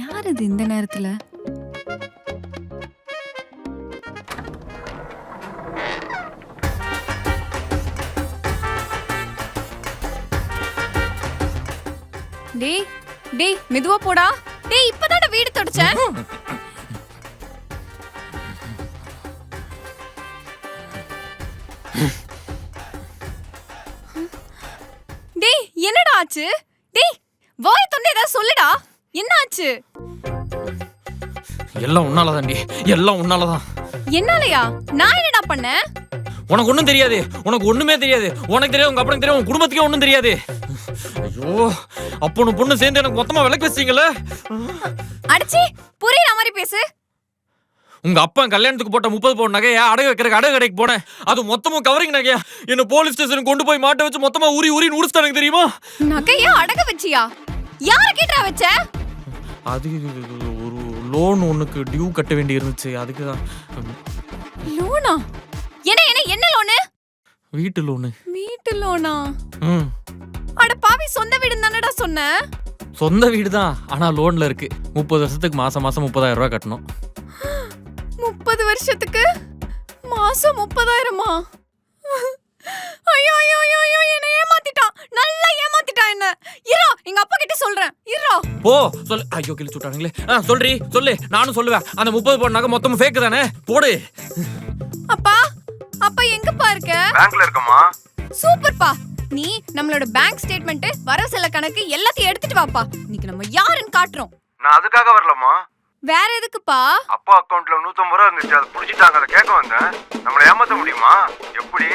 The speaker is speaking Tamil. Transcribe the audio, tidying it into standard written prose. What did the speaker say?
யார் இது இந்த நேரத்துல? டேய் டேய் மெதுவா போடா. டேய் இப்பதான்டா வீடு தொடச்சேன். டேய் என்னடா ஆச்சு? டேய் வாய் தொண்டை ஏதாவது சொல்லுடா. என்ன ஆச்சு? எல்லாம் உன்னாலதான்டி, எல்லாம் உன்னாலதான். என்னாலயா? நான் என்னடா பண்ணேன்? உனக்கு ஒண்ணும் தெரியாது, உனக்கு ஒண்ணுமே தெரியாது. உனக்கு தெரியாது, உங்க அப்பனுக்கு தெரியாது, உன் குடும்பத்துக்கே ஒண்ணும் தெரியாது. ஐயோ, அப்பனும் பொண்ணு சேர்ந்து எனக்கு மொத்தமா விலைக்கு வச்சீங்கல்ல. அடிச்சி புரியுற மாதிரி பேசு. உங்க அப்பா கல்யாணத்துக்கு போட்ட 30 பவுன் நகையா அடகு வைக்கிறக்கு அடகு கடைக்கு போனேன். அது மொத்தமும் கவரிங் நகையா என்ன போலீஸ் ஸ்டேஷனுக்கு கொண்டு போய் மாட்ட வச்சு மொத்தமா ஊறி ஊறி நுடிச்சிட்டானுங்க தெரியுமா? நகையா அடகு வச்சியா? யார கேட்டா வச்ச? அது ஒரு லோன் ஒண்ணுக்கு டியூ கட்ட வேண்டி இருந்துச்சு, அதுக்கு தான். லோனா? என்ன என்ன என்ன லோனு? வீட்டு லோனு. வீட்டு லோனா? ம். அட பாவி, சொந்த வீடு தானடா சொன்ன. சொந்த வீடு தான், ஆனா லோன்ல இருக்கு. 30 வருஷத்துக்கு மாசம் மாசம் 30,000 ரூபாய் கட்டணும். 30 வருஷத்துக்கு மாசம் 30,000மா? ஐயோ ஐயோ ஐயோ ஐயோ, என்ன ஏமாத்திட்டான், நல்லா ஏமாத்திட்டான் என்ன. இரா, எங்க அப்பா கிட்ட சொல்றேன். இரா போ சொல்லு. ஐயோ கிளி சுட்டானுங்களே. சொல்றி சொல்லு, நானும் சொல்லுவேன். அந்த 30 பவுன் நகை மொத்தமும் ஃபேக் தானே, போடு. அப்பா அப்பா எங்கப்பா இருக்க? பேங்க்ல இருக்கமா. சூப்பர்ப்பா. நீ நம்மளோட பேங்க் ஸ்டேட்மெண்ட், வரவு செலவு கணக்கு எல்லாத்தையும் எடுத்துட்டு வாப்பா. இன்னைக்கு நம்ம யாருன்னு காட்டுறோம். நான் அதுக்காக வரலமா. வேற எதுக்குப்பா? அப்பா அக்கவுண்ட்ல 150 ரூபா இருந்துச்சு, அதை புடிச்சிட்டாங்க. அதை கேட்க வந்தேன். நம்மளை ஏமாத்த முடியுமா? எப்படி?